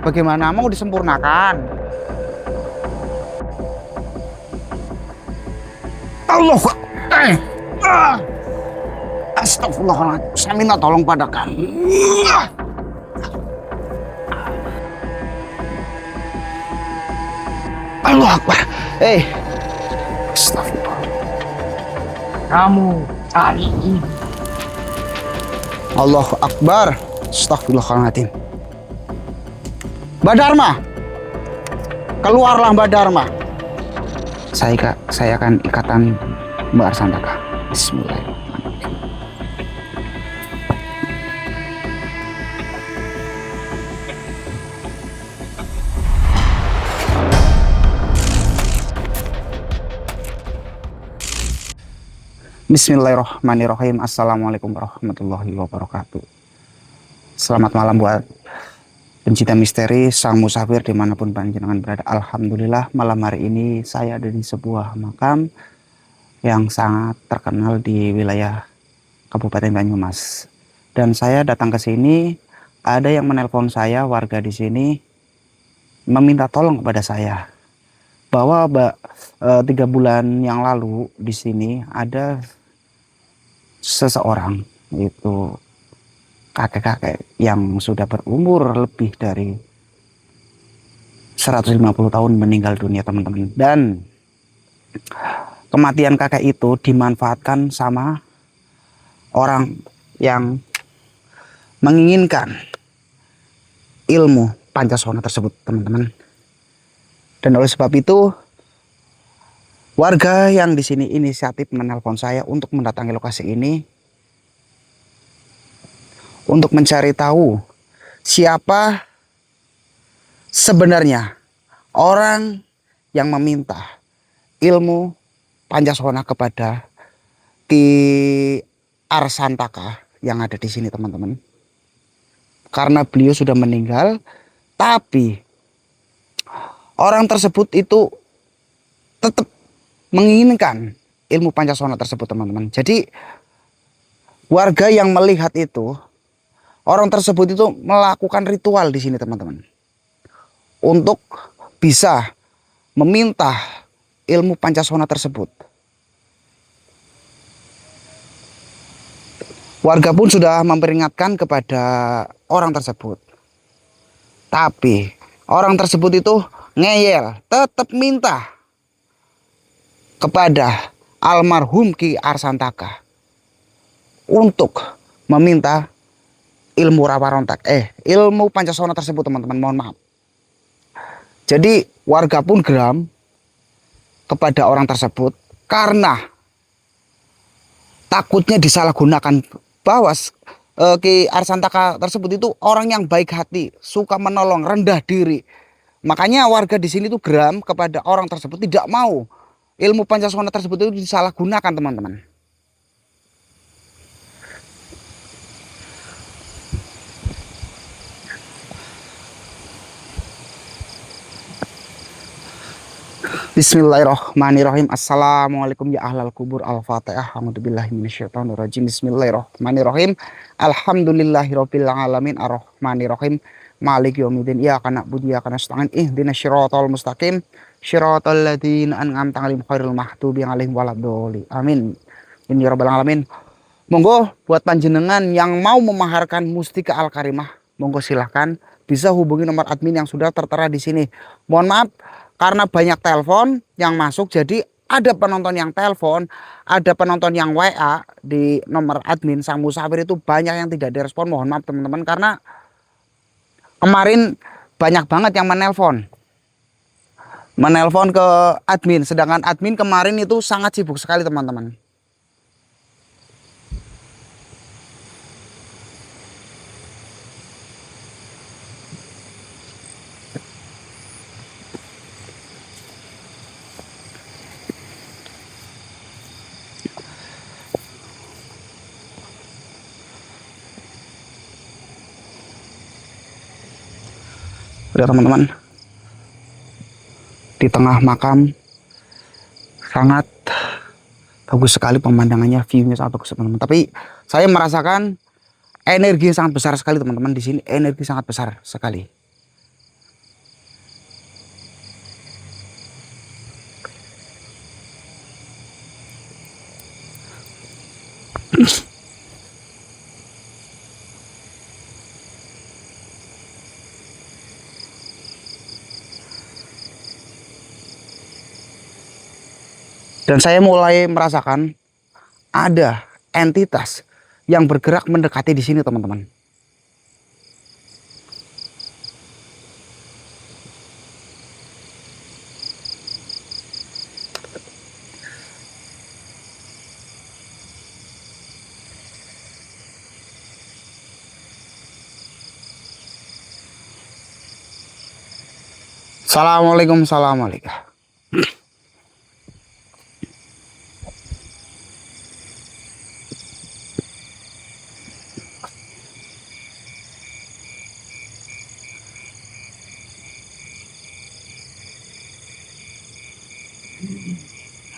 bagaimana mau disempurnakan? Allah, astagfirullahaladzim, saya minta tolong pada kamu. Allah Akbar. Astagfirullah. Kamu cari ini. Allah Akbar. Astagfirullahaladzim. Mbak Dharma, keluarlah Mbak Dharma. Saya akan ikatan Mbak Arsantaka. Bismillahirrahmanirrahim. Bismillahirrahmanirrahim. Assalamualaikum warahmatullahi wabarakatuh. Selamat malam buat pencinta misteri, sang musafir dimanapun panjenengan berada. Alhamdulillah malam hari ini saya ada di sebuah makam yang sangat terkenal di wilayah Kabupaten Banyumas. Dan saya datang ke sini, ada yang menelpon saya, warga di sini meminta tolong kepada saya bahwa 3 bulan yang lalu di sini ada seseorang, itu kakek-kakek yang sudah berumur lebih dari 150 tahun meninggal dunia, teman-teman. Dan kematian kakek itu dimanfaatkan sama orang yang menginginkan ilmu Pancasona tersebut, teman-teman. Dan oleh sebab itu warga yang di sini inisiatif menelpon saya untuk mendatangi lokasi ini untuk mencari tahu siapa sebenarnya orang yang meminta ilmu Pancasona kepada Ki Arsantaka yang ada di sini, teman-teman. Karena beliau sudah meninggal, tapi orang tersebut itu tetap menginginkan ilmu Pancasona tersebut, teman-teman. Jadi warga yang melihat itu, orang tersebut itu melakukan ritual di sini, teman-teman, untuk bisa meminta ilmu Pancasona tersebut. Warga pun sudah memperingatkan kepada orang tersebut, tapi orang tersebut itu ngeyel, tetap minta kepada almarhum Ki Arsantaka untuk meminta ilmu rawarontak, ilmu Pancasona tersebut, teman-teman. Mohon maaf. Jadi warga pun geram kepada orang tersebut karena takutnya disalahgunakan, bahwa Ki Arsantaka tersebut itu orang yang baik hati, suka menolong, rendah diri. Makanya warga di sini tuh geram kepada orang tersebut, tidak mau ilmu Pancasona tersebut itu disalahgunakan, teman-teman. Bismillahirrahmanirrahim. Assalamualaikum ya ahlal kubur. Al-Fatihah. A'udzubillahi minasyaitonirrajim. Bismillahirrahmanirrahim. Alhamdulillahirabbil alamin arrahmanirrahim. Maliki yaumiddin. Iyyaka na'budu wa iyyaka nasta'in. Ihdinas siratal mustaqim. Shiratal ladzina an'amta 'alaihim ghairil maghdubi 'alaihim waladdallin. Amin. Ini ya rabbal alamin. Monggo buat panjenengan yang mau memaharkan Mustika Al-Karimah, monggo silahkan bisa hubungi nomor admin yang sudah tertera di sini. Mohon maaf karena banyak telepon yang masuk, jadi ada penonton yang telepon, ada penonton yang WA di nomor admin sang musafir itu banyak yang tidak direspon. Mohon maaf, teman-teman, karena kemarin banyak banget yang menelpon ke admin, sedangkan admin kemarin itu sangat sibuk sekali, teman-teman. Lihat, teman-teman, di tengah makam sangat bagus sekali pemandangannya, view-nya sangat bagus, teman-teman. Tapi saya merasakan energi yang sangat besar sekali, teman-teman. Di sini energi sangat besar sekali. Dan saya mulai merasakan ada entitas yang bergerak mendekati di sini, teman-teman. Assalamualaikum, assalamualaikum.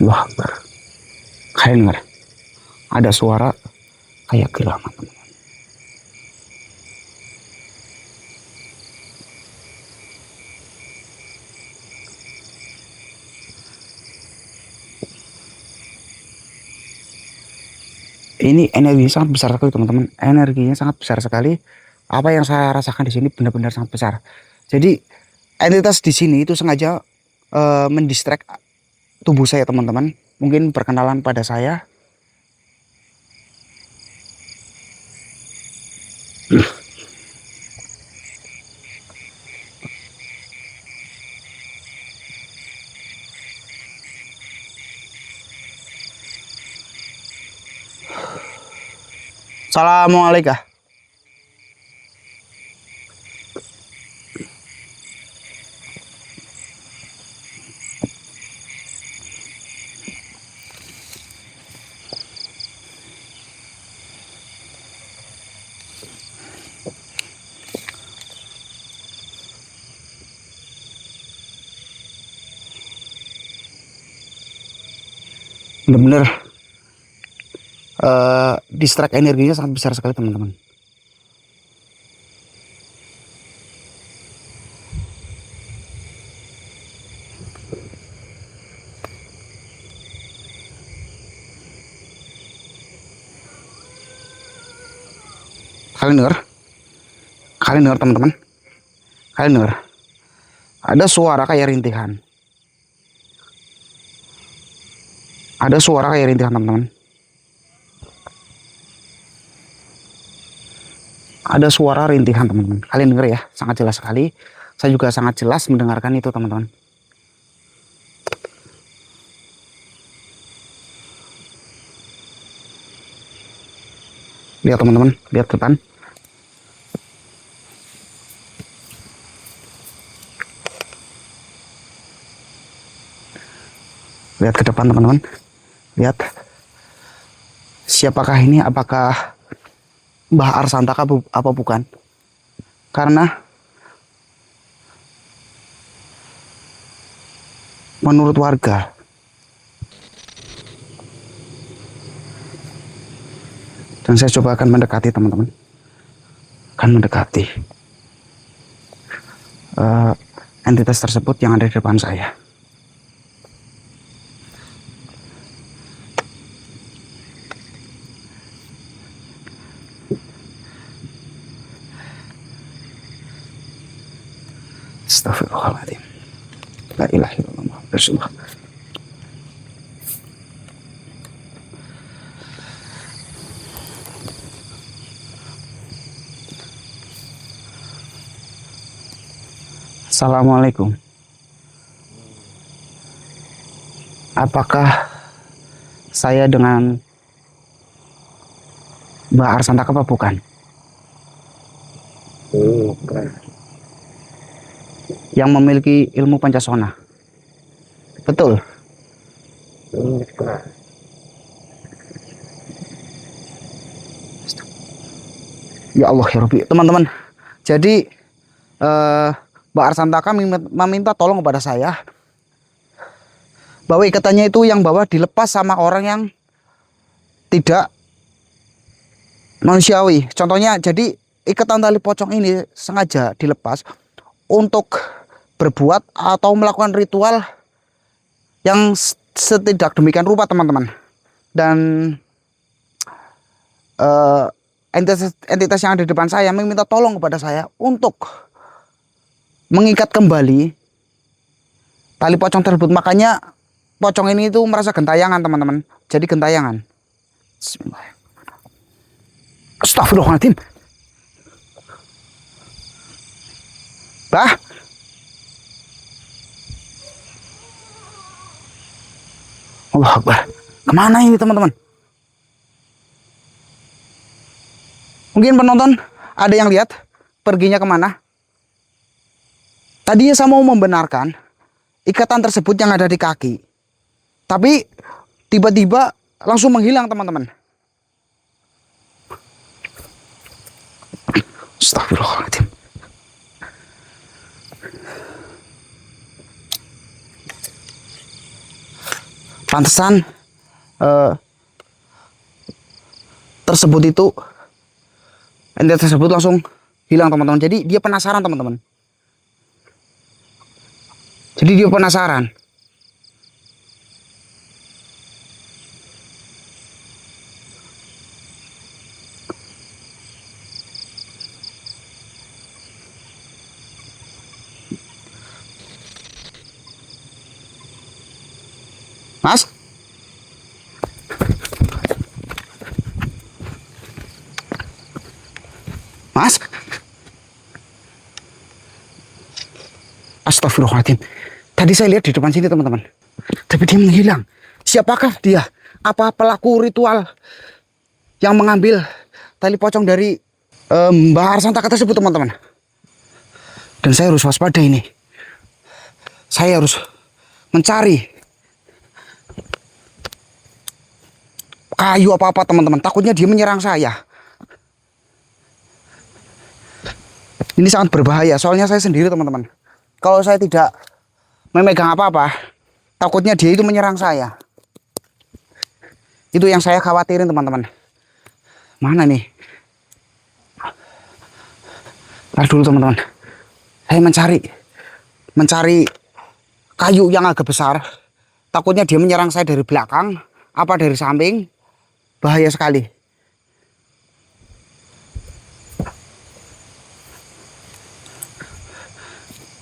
Wah, kalian dengar? Ada suara kayak gelagat, teman. Ini energinya sangat besar sekali, teman-teman. Energinya sangat besar sekali. Apa yang saya rasakan di sini benar-benar sangat besar. Jadi entitas di sini itu sengaja mendistract tubuh saya, teman-teman. Mungkin perkenalan pada saya. Assalamualaikum. Benar-benar distract energinya sangat besar sekali, teman-teman. Kalian dengar? Kalian dengar, teman-teman? Kalian dengar? Ada suara kayak rintihan. Ada suara kayak rintihan, teman-teman. Ada suara rintihan, teman-teman. Kalian dengar ya? Sangat jelas sekali. Saya juga sangat jelas mendengarkan itu, teman-teman. Lihat, teman-teman. Lihat ke depan. Lihat ke depan, teman-teman. Lihat. Siapakah ini? Apakah Mbah Arsantaka apa bukan? Karena menurut warga, dan saya coba akan mendekati, teman-teman. Akan mendekati entitas tersebut yang ada di depan saya. Astagfirullahaladzim. La ilaha illallah Rasulullah. Assalamualaikum. Apakah saya dengan Mbak Arsantaka apa bukan? Bukan. Yang memiliki ilmu Pancasona. Betul? Bukan. Ya Allah ya Rabbi. Teman-teman, jadi Mbak Arsantaka meminta tolong kepada saya bahwa ikatannya itu yang bawah dilepas sama orang yang tidak manusiawi. Contohnya, jadi ikatan tali pocong ini sengaja dilepas untuk berbuat atau melakukan ritual yang setidak demikian rupa, teman-teman. Dan eh, entitas yang ada di depan saya meminta tolong kepada saya untuk mengikat kembali tali pocong tersebut. Makanya pocong ini itu merasa gentayangan teman-teman. Jadi gentayangan. Bismillahirrahmanirrahim. Astagfirullahaladzim. Bah. Allah Akbar. Kemana ini teman-teman? Mungkin penonton ada yang lihat perginya kemana? Tadinya saya mau membenarkan ikatan tersebut yang ada di kaki. Tapi tiba-tiba langsung menghilang teman-teman. Astagfirullahaladzim. Pantesan tersebut itu entitas tersebut langsung hilang teman-teman. Jadi dia penasaran teman-teman. Jadi dia penasaran. Mas? Mas? Astagfirullahaladzim. Tadi saya lihat di depan sini teman-teman. Tapi dia menghilang. Siapakah dia? Apa pelaku ritual yang mengambil tali pocong dari Mbah Arsantaka tersebut teman-teman? Dan saya harus waspada ini. Saya harus mencari kayu apa-apa teman-teman. Takutnya dia menyerang saya. Ini sangat berbahaya. Soalnya saya sendiri teman-teman. Kalau saya tidak memegang apa-apa, takutnya dia itu menyerang saya. Itu yang saya khawatirin teman-teman. Mana nih? Ntar dulu teman-teman. Saya mencari kayu yang agak besar. Takutnya dia menyerang saya dari belakang, apa dari samping. Bahaya sekali.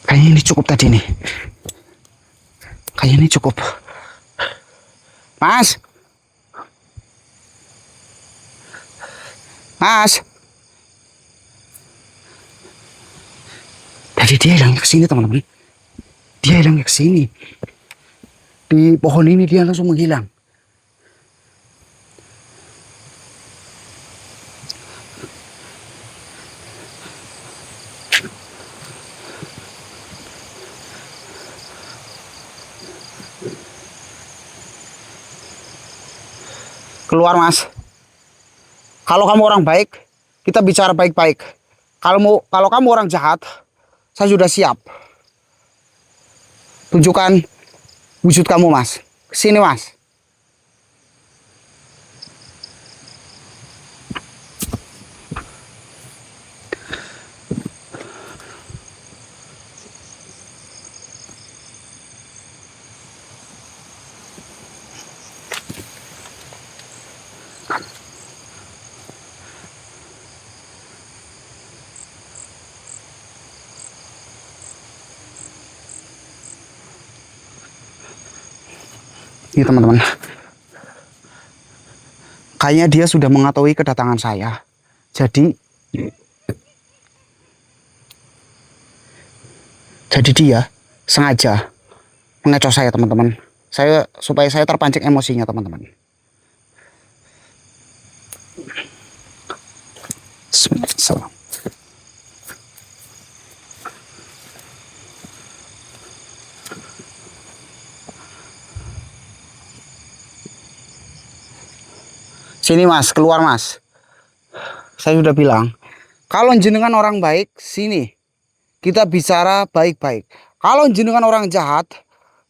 Kayaknya ini cukup tadi nih. Kayaknya ini cukup. Mas. Mas. Tadi dia hilangnya ke sini teman-teman. Dia hilangnya ke sini. Di pohon ini dia langsung menghilang. Keluar mas. Kalau kamu orang baik, kita bicara baik-baik. Kalau kamu orang jahat, saya sudah siap. Tunjukkan wujud kamu mas. Sini mas. Ini teman-teman. Kayaknya dia sudah mengetahui kedatangan saya. Jadi dia sengaja mengecoh saya teman-teman. Supaya saya terpancing emosinya teman-teman. Bismillahirrahmanirrahim. Sini mas, keluar mas. Saya sudah bilang, kalau jenengan orang baik, sini. Kita bicara baik-baik. Kalau jenengan orang jahat,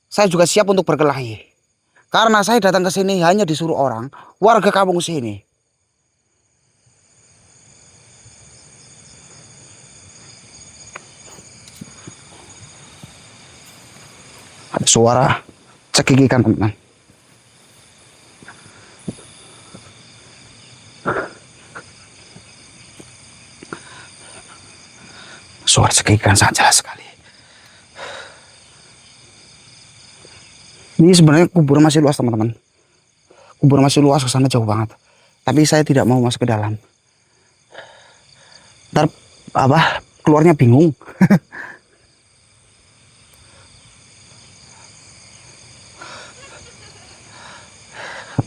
saya juga siap untuk berkelahi. Karena saya datang ke sini hanya disuruh orang, warga kampung sini. Ada suara cekikikan teman-teman. cekikan sangat jelas sekali. Ini sebenarnya kubur masih luas teman-teman. Kubur masih luas, ke sana jauh banget. Tapi saya tidak mau masuk ke dalam. Ntar apa keluarnya bingung.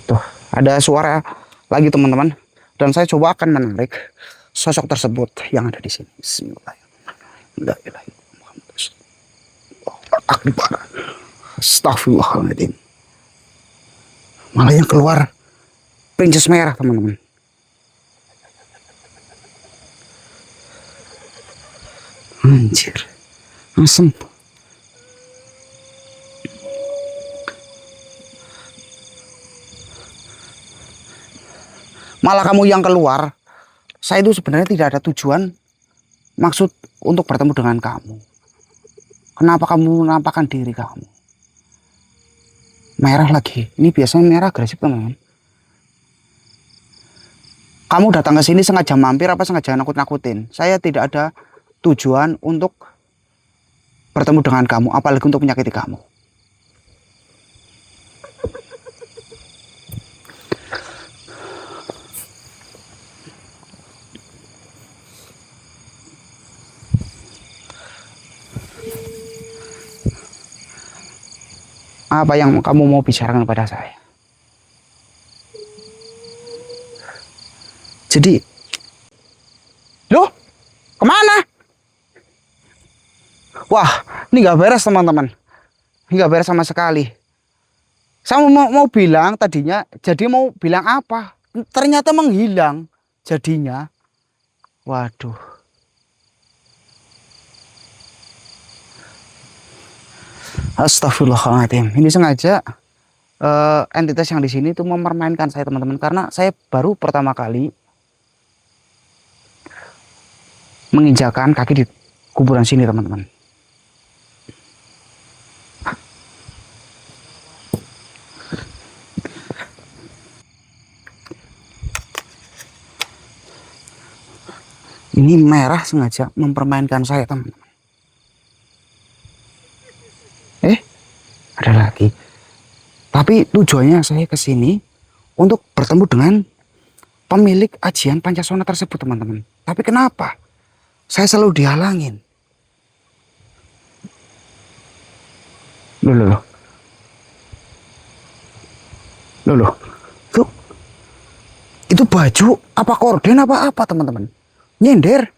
Tuh, ada suara lagi teman-teman. Dan saya coba akan menarik sosok tersebut yang ada di sini. Bismillahirrahmanirrahim. Akbar. Astagfirullahaladzim. Malah yang keluar princess merah teman-teman. Anjir, asem. Malah kamu yang keluar. Saya itu sebenarnya tidak ada tujuan maksud untuk bertemu dengan kamu. Kenapa kamu menampakkan diri kamu? Merah lagi. Ini biasanya merah agresif teman-teman. Kamu datang ke sini sengaja mampir apa sengaja nakut-nakutin? Saya tidak ada tujuan untuk bertemu dengan kamu, apalagi untuk menyakiti kamu. Apa yang kamu mau bicarakan pada saya? Jadi, loh, kemana? Wah, ini nggak beres teman-teman. Ini nggak beres sama sekali. Saya mau bilang tadinya, jadi mau bilang apa? Ternyata menghilang jadinya. Waduh. Astagfirullahaladzim. Ini sengaja entitas yang di sini itu mempermainkan saya teman-teman, karena saya baru pertama kali menginjakan kaki di kuburan sini teman-teman. Ini merah sengaja mempermainkan saya teman-teman. Ada lagi. Tapi tujuannya saya ke sini untuk bertemu dengan pemilik ajian Pancasona tersebut teman-teman. Tapi kenapa saya selalu dihalangin? Loh. Tuh, itu baju apa korden apa teman-teman? Nyender.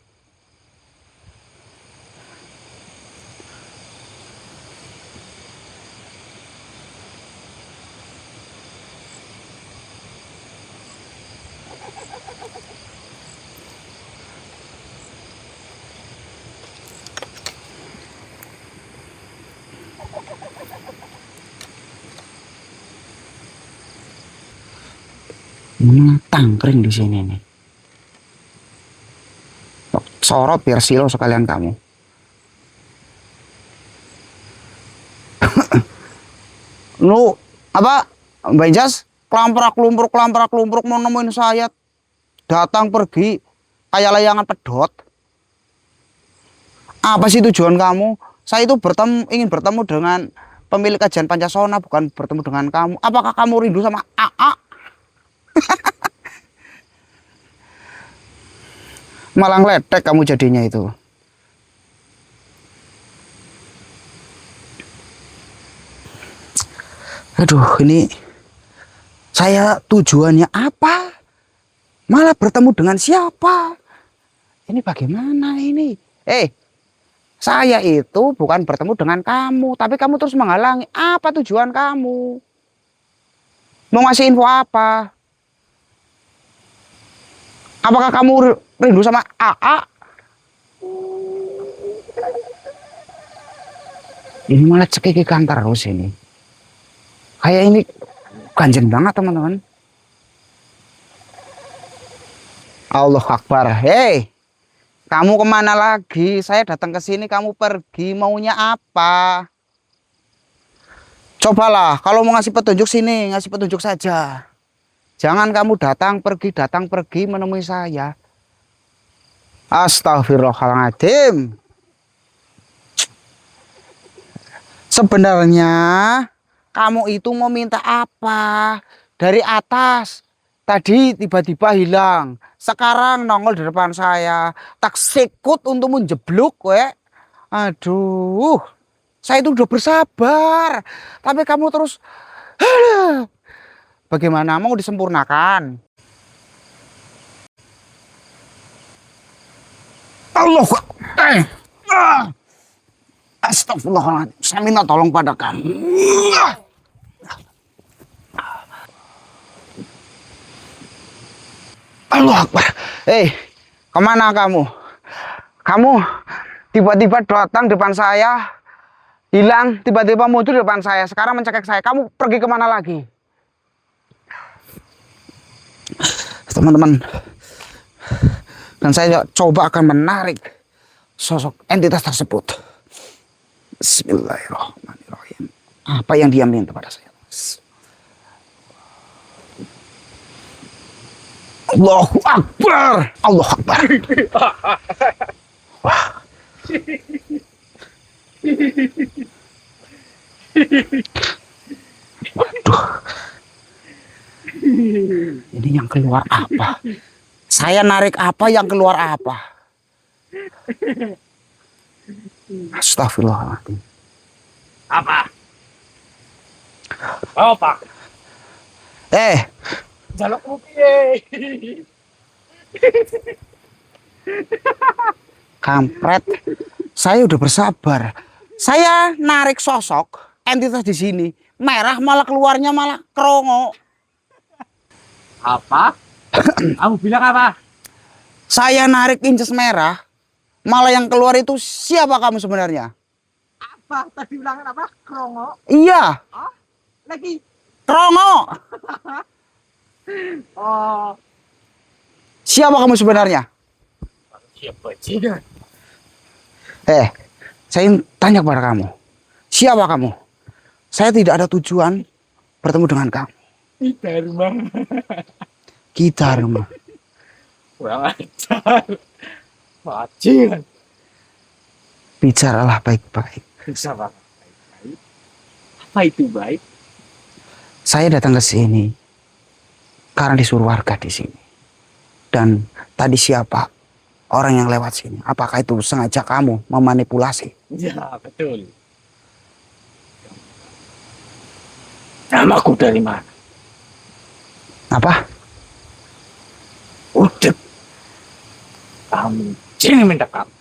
Tangkring di sini nih. Sorot biar silo sekalian kamu. Lu apa? Mbak Jas kelamprak lumpruk mau nemuin saya. Datang pergi kayak layangan pedot. Apa sih tujuan kamu? Saya itu ingin bertemu dengan pemilik ajian Pancasona, bukan bertemu dengan kamu. Apakah kamu rindu sama AA? Malah ngeletek kamu jadinya itu. Aduh, ini saya tujuannya apa? Malah bertemu dengan siapa? Ini bagaimana ini? Saya itu bukan bertemu dengan kamu, tapi kamu terus menghalangi. Apa tujuan kamu? Mau ngasih info apa? Apakah kamu rindu sama AA? Ini malah cekikikan terus ini. Kayak ini ganjen banget teman-teman. Allah Akbar. Hei, kamu kemana lagi? Saya datang ke sini, kamu pergi. Maunya apa? Cobalah, kalau mau ngasih petunjuk sini, ngasih petunjuk saja. Jangan kamu datang pergi menemui saya. Astagfirullahaladzim. Sebenarnya kamu itu mau minta apa? Dari atas. Tadi tiba-tiba hilang. Sekarang nongol di depan saya. Tak sikut untuk menjeblok, we. Aduh. Saya itu udah bersabar. Tapi kamu terus bagaimana mau disempurnakan? Allah. Astagfirullahaladzim. Saya minta tolong pada kamu. Allah Akbar. Kemana kamu? Kamu tiba-tiba datang depan saya, hilang, tiba-tiba muncul depan saya. Sekarang mencekik saya. Kamu pergi kemana lagi? Teman-teman. Dan saya coba akan menarik sosok entitas tersebut. Bismillahirrahmanirrahim. Apa yang dia minta pada saya? Allahu Akbar. Allahu Akbar. Wah. Waduh. Ini yang keluar apa? Saya narik apa, yang keluar apa? Astagfirullahaladzim. Apa? Apa? Jaluk mo piye. Kampret. Saya udah bersabar. Saya narik sosok entitas di sini. Merah malah keluarnya malah kerongo. Apa? Kamu bilang apa? Saya narik inces merah. Malah yang keluar itu siapa kamu sebenarnya? Apa? Tadi bilangan apa? Krongo? Iya. Oh, lagi. Kerongo. Oh. Siapa kamu sebenarnya? Siapa sih? Saya tanya kepada kamu. Siapa kamu? Saya tidak ada tujuan bertemu dengan kamu. Dharma. Kita rumah. Kurang ajar. Bajingan. Bicaralah baik-baik. Bisa apa? Baik-baik. Apa itu baik? Saya datang ke sini karena disuruh warga di sini. Dan tadi siapa orang yang lewat sini? Apakah itu sengaja kamu memanipulasi? Ya, betul. Namaku dari mana? Apa? Udah. Kamu jangan minta kamu.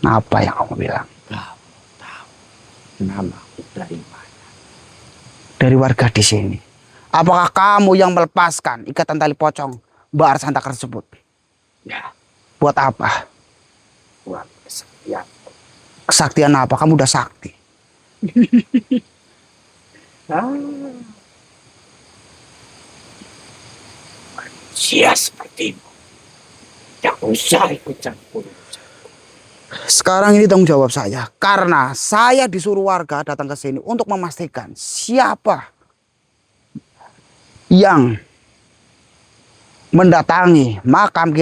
Apa yang kamu bilang? Kamu tahu namaku dari mana? Dari warga di sini. Apakah kamu yang melepaskan ikatan tali pocong Mbak Arsantaka tersebut? Ya, Buat apa? buat kesaktian. Kesaktian apa? Kamu udah sakti. Manusia sepertimu tidak usah ikut campur. Sekarang ini tanggung jawab saya. Karena saya disuruh warga datang ke sini untuk memastikan siapa yang mendatangi makam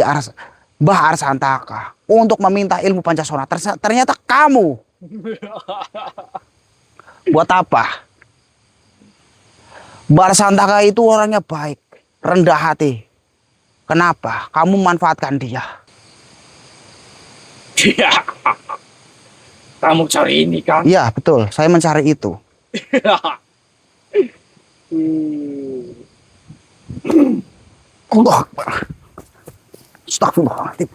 Mbah Arsantaka untuk meminta ilmu Pancasona. Ternyata kamu. Buat apa? Mbah Arsantaka itu orangnya baik, rendah hati. Kenapa? Kamu memanfaatkan dia. Ya, kamu cari ini kan? Iya, betul. Saya mencari itu. Allah Akbar. Astagfirullahaladzim.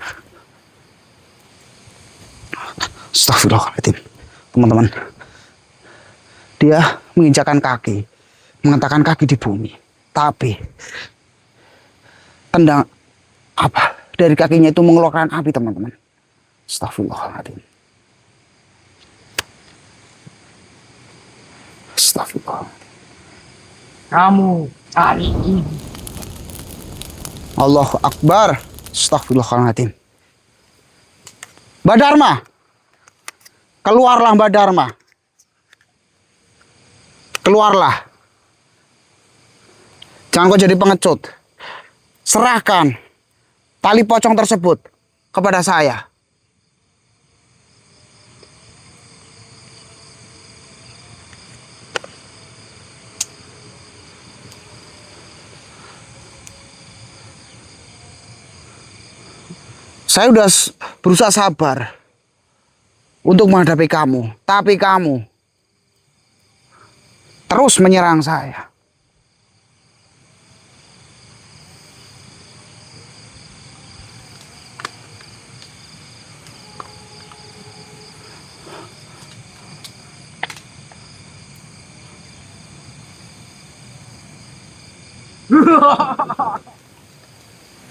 Astagfirullahaladzim. Teman-teman. Dia menginjakkan kaki. Mengatakan kaki di bumi. Tapi tendang apa dari kakinya itu mengeluarkan api, teman-teman. Astagfirullahaladzim. Astagfirullahaladzim. Kamu cari ini. Allahu Akbar. Astagfirullahaladzim. Mbak Dharma. Keluarlah Mbak Dharma. Keluarlah. Jangan kau jadi pengecut. Serahkan tali pocong tersebut kepada saya. Saya udah berusaha sabar untuk menghadapi kamu, tapi kamu terus menyerang saya.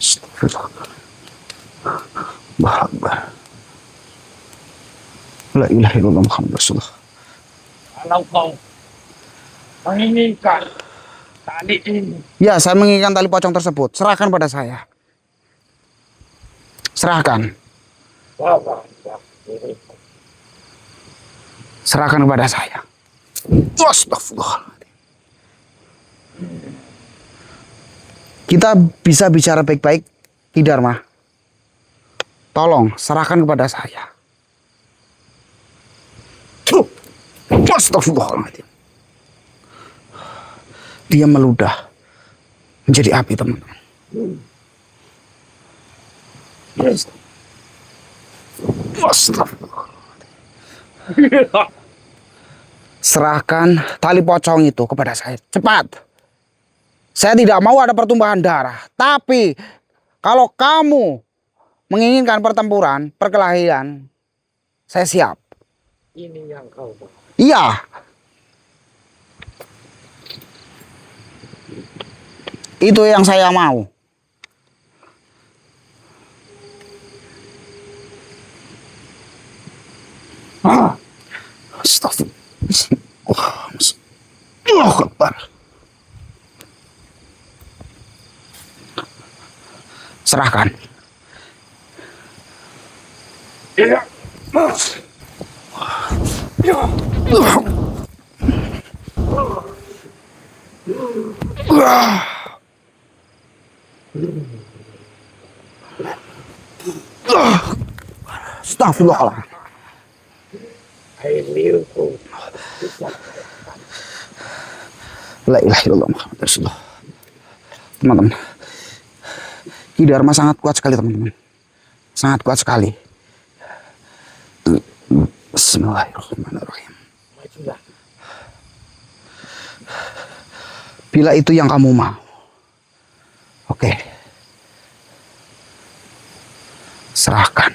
Astagfirullah. Allahu Akbar. La ilaha illallah Muhammad Rasulullah. Kalau kau menginginkan tali ini, Ya, saya menginginkan tali pocong tersebut. Serahkan pada saya. Serahkan. bawa diri. Serahkan kepada saya. Astagfirullah. Kita bisa bicara baik-baik, Ki Dharma. Tolong serahkan kepada saya. Astagfirullahaladzim. Dia meludah menjadi api, teman-teman. Astagfirullah. Serahkan tali pocong itu kepada saya. Cepat. Saya tidak mau ada pertumbuhan darah. Tapi kalau kamu menginginkan pertempuran, perkelahian, saya siap. Ini yang kau mau. Iya. Itu yang saya mau. Astagfirullah. Allahu Akbar. Serahkan. Iya. Astagfirullah. Air liurku. La ilaha illallah Muhammad Rasulullah. Teman-teman, Ki Dharma sangat kuat sekali, teman-teman. Sangat kuat sekali. Bismillahirrahmanirrahim. Majulah. Bila itu yang kamu mau. Oke. Serahkan.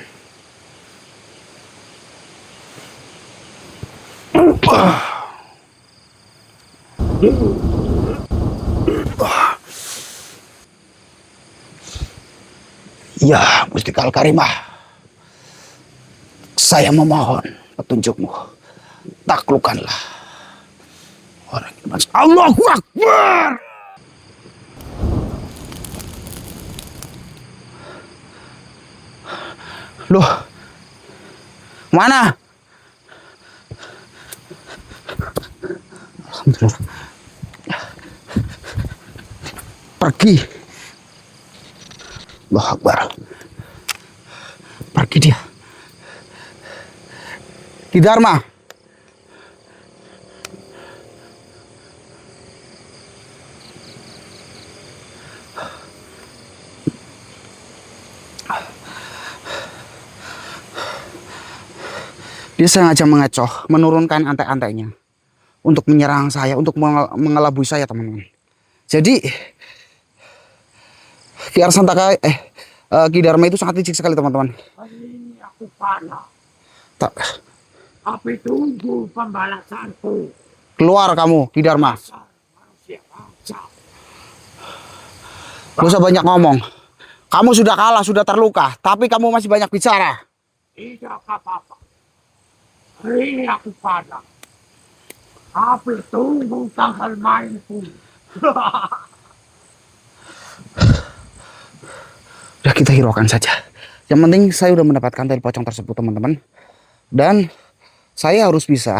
Ya, Mustikal Karimah. Saya memohon petunjukmu. Taklukkanlah orang ini. Allahu Akbar. Loh, mana? Alhamdulillah. Pergi. Allahu Akbar. Pergi dia. Ki Dharma. Dia sengaja mengecoh, menurunkan antek-anteknya untuk menyerang saya, untuk mengelabui saya, teman-teman. Jadi Ki Arsantaka, Ki Dharma itu sangat licik sekali, teman-teman. Ini aku panah. Tak, Tapi tunggu pembalasanku. keluar kamu, Ki Dharma. Manusia bangsa. Gak usah banyak ngomong. Kamu sudah kalah, sudah terluka, tapi kamu masih banyak bicara. Tidak apa-apa. Hari ini aku panah. Tapi tunggu tanggal mainku. Udah, kita hiraukan saja. Yang penting saya udah mendapatkan tali pocong tersebut, teman-teman. Dan saya harus bisa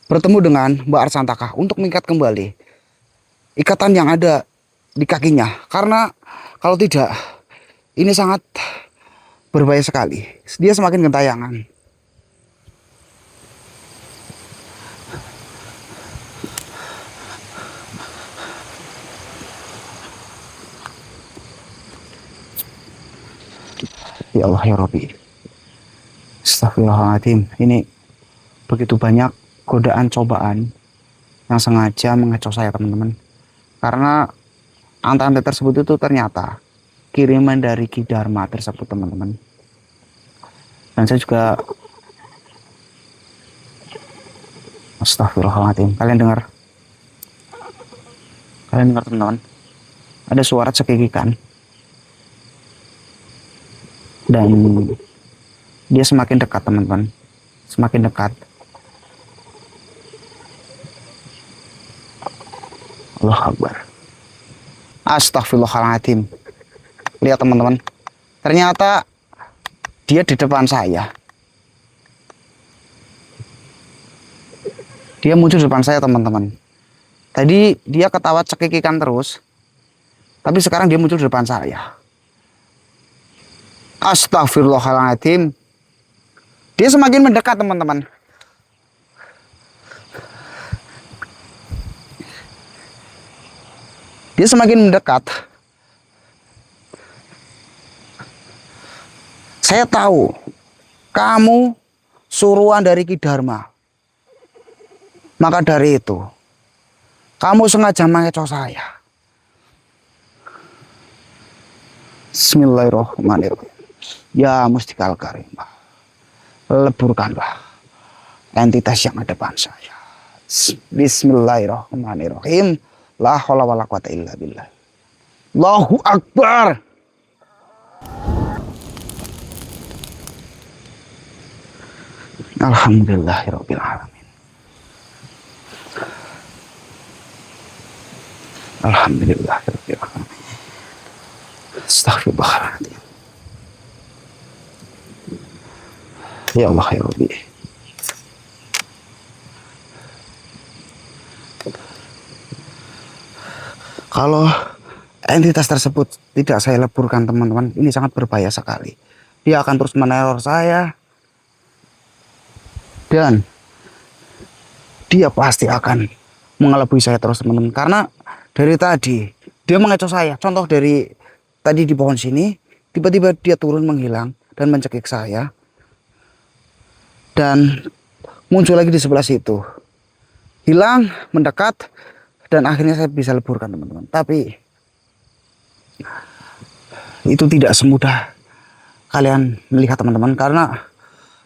bertemu dengan Mbak Arsantaka untuk mengikat kembali ikatan yang ada di kakinya. Karena kalau tidak, ini sangat berbahaya sekali. Dia semakin gentayangan. Ya Allah ya Rabbi. Astagfirullahaladzim. Ini begitu banyak godaan cobaan yang sengaja mengecoh saya teman-teman. Karena ante-ante tersebut itu ternyata kiriman dari Ki Dharma tersebut teman-teman. Dan saya juga astagfirullahaladzim. Kalian dengar? Kalian dengar teman-teman? Ada suara cekikikan. Dan dia semakin dekat teman-teman. Semakin dekat. Allahu Akbar. Astagfirullahaladzim. Lihat teman-teman. Ternyata dia di depan saya. Dia muncul di depan saya teman-teman. Tadi dia ketawa cekikikan terus. Tapi sekarang dia muncul di depan saya. Astagfirullahaladzim. Dia semakin mendekat teman-teman. Dia semakin mendekat. Saya tahu kamu suruhan dari Ki Dharma. Maka dari itu kamu sengaja mengecoh saya. Bismillahirrahmanirrahim. Ya Mustikal Karimah, leburkanlah entitas yang ada depan saya. Bismillahirrahmanirrahim. La haula wala quwata illa billah. Allahu Akbar. Alhamdulillahirabbil alamin. Alhamdulillahirabbil alamin. Astaghfirullahaladzim. Ya Allah ya Rabbi. Kalau entitas tersebut tidak saya leburkan teman-teman, ini sangat berbahaya sekali. Dia akan terus meneror saya. Dan dia pasti akan mengelabui saya terus teman-teman. Karena dari tadi dia mengecoh saya. Contoh dari tadi di pohon sini, tiba-tiba dia turun menghilang dan mencekik saya. Dan muncul lagi di sebelah situ. Hilang, mendekat, dan akhirnya saya bisa leburkan teman-teman. Tapi itu tidak semudah kalian melihat teman-teman. Karena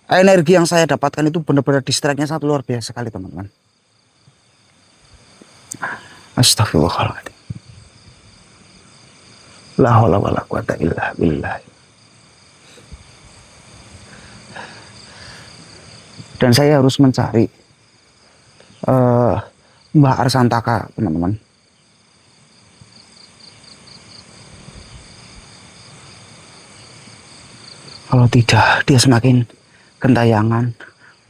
energi yang saya dapatkan itu benar-benar distractnya sangat luar biasa sekali teman-teman. Astagfirullahaladzim. La haula wala quwata illa billah. Dan saya harus mencari Mbah Arsantaka teman-teman. Kalau tidak, dia semakin gentayangan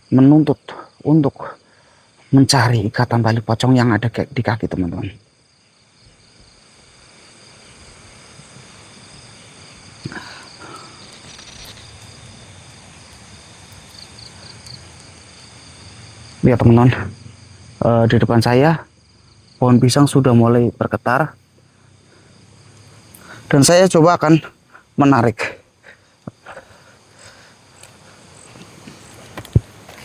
menuntut untuk mencari ikatan tali pocong yang ada di kaki teman-teman. Lihat teman-teman, di depan saya pohon pisang sudah mulai bergetar. Dan saya coba akan menarik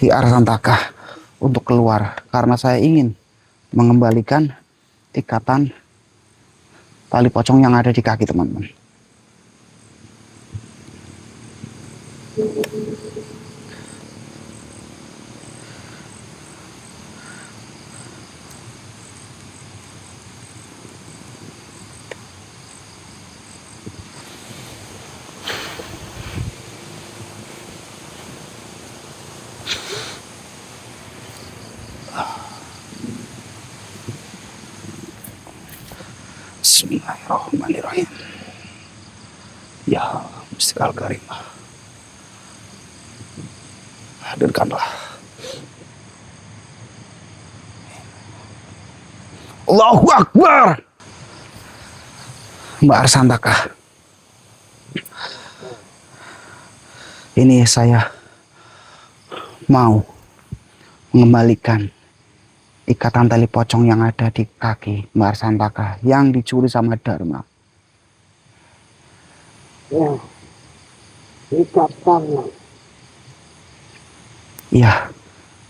Ki Arsantaka untuk keluar. Karena saya ingin mengembalikan ikatan tali pocong yang ada di kaki teman-teman. Bismillahirrahmanirrahim. Ya Mustikal Karimah, hadirkanlah. Allahu Akbar. Mbak Arsantaka, ini saya mau mengembalikan ikatan tali pocong yang ada di kaki Mbak Arsantaka yang dicuri sama Dharma. ikat tangan. Iya,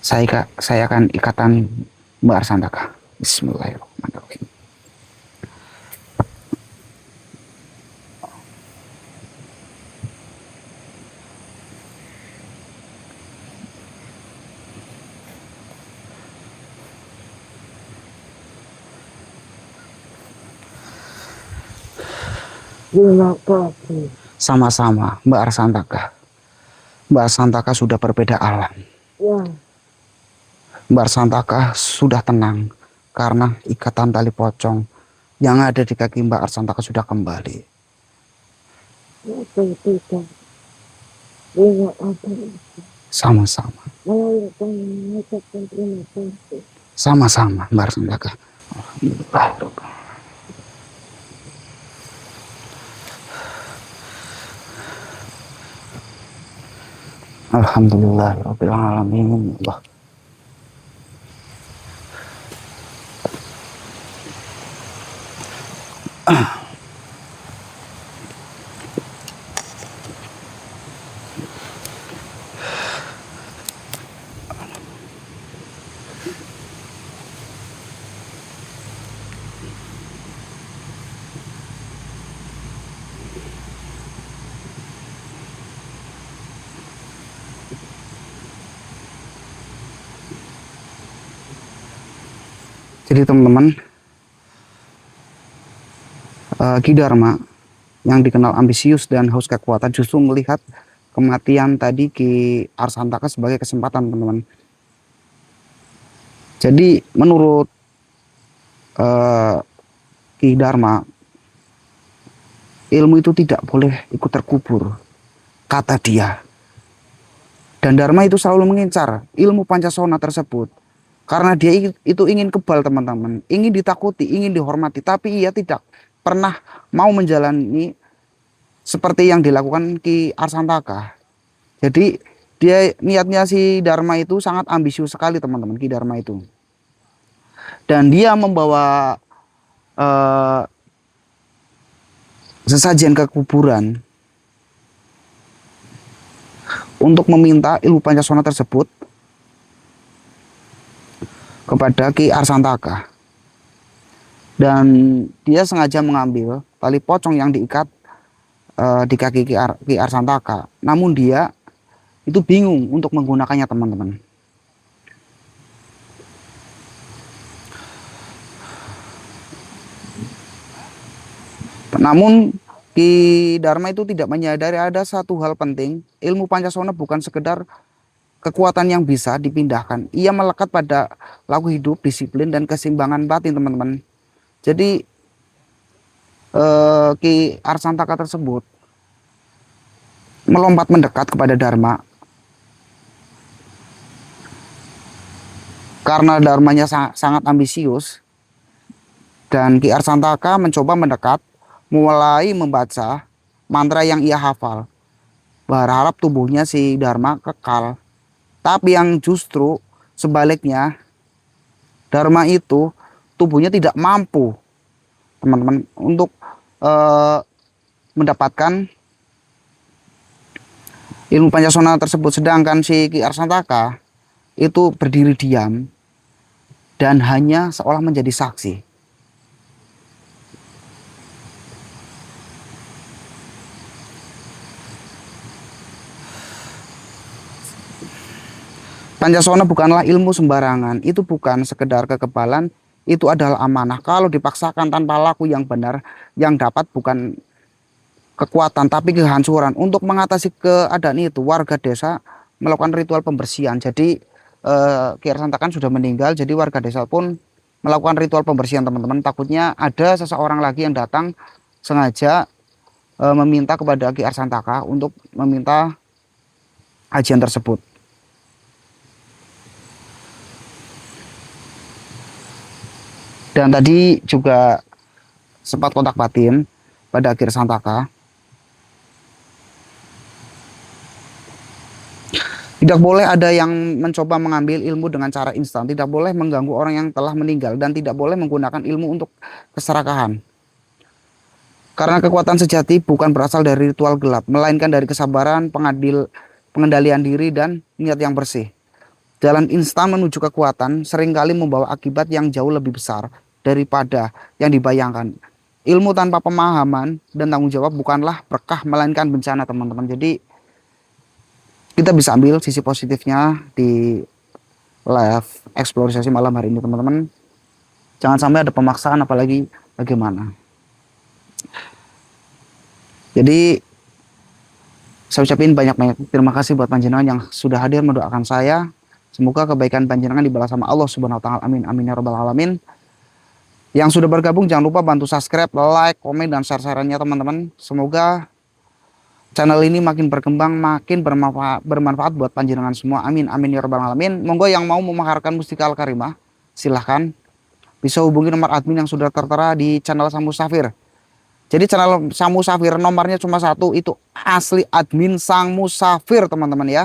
saya akan ikatan Mbak Arsantaka. Bismillahirrahmanirrahim. Terima kasih. Sama-sama Mbak Arsantaka. Mbak Arsantaka sudah berbeda alam. Ya, Mbak Arsantaka sudah tenang karena ikatan tali pocong yang ada di kaki Mbak Arsantaka sudah kembali. itu tidak. Terima kasih. Sama-sama. Mengucapkan mengucapkan terima kasih. Sama-sama Mbak Arsantaka. Alhamdulillahirabbil alamin. Allah. Jadi teman-teman, Ki Dharma yang dikenal ambisius dan haus kekuatan justru melihat kematian tadi Ki Arsantaka sebagai kesempatan, teman-teman. Jadi menurut Ki Dharma, ilmu itu tidak boleh ikut terkubur, kata dia. Dan Dharma itu selalu mengincar ilmu Pancasona tersebut. Karena dia itu ingin kebal, teman-teman. Ingin ditakuti, ingin dihormati. Tapi ia tidak pernah mau menjalani seperti yang dilakukan Ki Arsantaka. Jadi dia niatnya si Dharma itu sangat ambisius sekali, teman-teman. Ki Dharma itu. Dan dia membawa sesajen ke kuburan untuk meminta ilmu Pancasona tersebut kepada Ki Arsantaka. Dan dia sengaja mengambil tali pocong yang diikat di kaki Ki Arsantaka. Namun dia itu bingung untuk menggunakannya, teman-teman. Namun Ki Dharma itu tidak menyadari ada satu hal penting. Ilmu Pancasona bukan sekedar kekuatan yang bisa dipindahkan. Ia melekat pada laku hidup, disiplin, dan keseimbangan batin, teman-teman. Jadi Ki Arsantaka tersebut melompat mendekat kepada Dharma karena Dharmanya sangat ambisius. Dan Ki Arsantaka mencoba mendekat, mulai membaca mantra yang ia hafal, berharap tubuhnya si Dharma kekal. Tapi yang justru sebaliknya, Dharma itu tubuhnya tidak mampu, teman-teman, untuk mendapatkan ilmu Pancasona tersebut. Sedangkan si Ki Arsantaka itu berdiri diam dan hanya seolah menjadi saksi. Pancasona bukanlah ilmu sembarangan, itu bukan sekedar kekebalan, itu adalah amanah. Kalau dipaksakan tanpa laku yang benar, yang dapat bukan kekuatan tapi kehancuran. Untuk mengatasi keadaan itu, warga desa melakukan ritual pembersihan. Jadi Ki Arsantaka kan sudah meninggal, jadi warga desa pun melakukan ritual pembersihan, teman-teman. Takutnya ada seseorang lagi yang datang sengaja meminta kepada Ki Arsantaka untuk meminta ajian tersebut. Dan tadi juga sempat kontak batin pada Ki Arsantaka. Tidak boleh ada yang mencoba mengambil ilmu dengan cara instan. Tidak boleh mengganggu orang yang telah meninggal. Dan tidak boleh menggunakan ilmu untuk keserakahan. Karena kekuatan sejati bukan berasal dari ritual gelap, melainkan dari kesabaran, pengendalian diri, dan niat yang bersih. Jalan instan menuju kekuatan seringkali membawa akibat yang jauh lebih besar daripada yang dibayangkan. Ilmu tanpa pemahaman dan tanggung jawab bukanlah berkah, melainkan bencana, teman-teman. Jadi kita bisa ambil sisi positifnya di live eksplorasi malam hari ini, teman-teman. Jangan sampai ada pemaksaan, apalagi bagaimana. Jadi saya ucapin banyak-banyak terima kasih buat panjenengan yang sudah hadir mendoakan saya. Semoga kebaikan panjenengan dibalas sama Allah Subhanahu wa taala. Amin amin ya rabbal alamin. Yang sudah bergabung jangan lupa bantu subscribe, like, komen, dan share-share-nya, teman-teman. Semoga channel ini makin berkembang, makin bermanfaat buat panjenengan semua. Amin amin ya rabbal alamin. Monggo yang mau memaharkan Mustika Al-Karimah, silahkan bisa hubungi nomor admin yang sudah tertera di channel Sang Musafir. Jadi channel Sang Musafir nomornya cuma satu, itu asli admin Sang Musafir, teman-teman ya.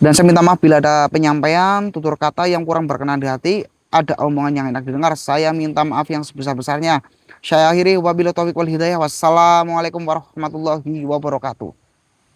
Dan saya minta maaf bila ada penyampaian tutur kata yang kurang berkenan di hati, ada omongan yang enak didengar, saya minta maaf yang sebesar-besarnya. Saya akhiri wabillahi taufiq wal hidayah. Wassalamualaikum warahmatullahi wabarakatuh.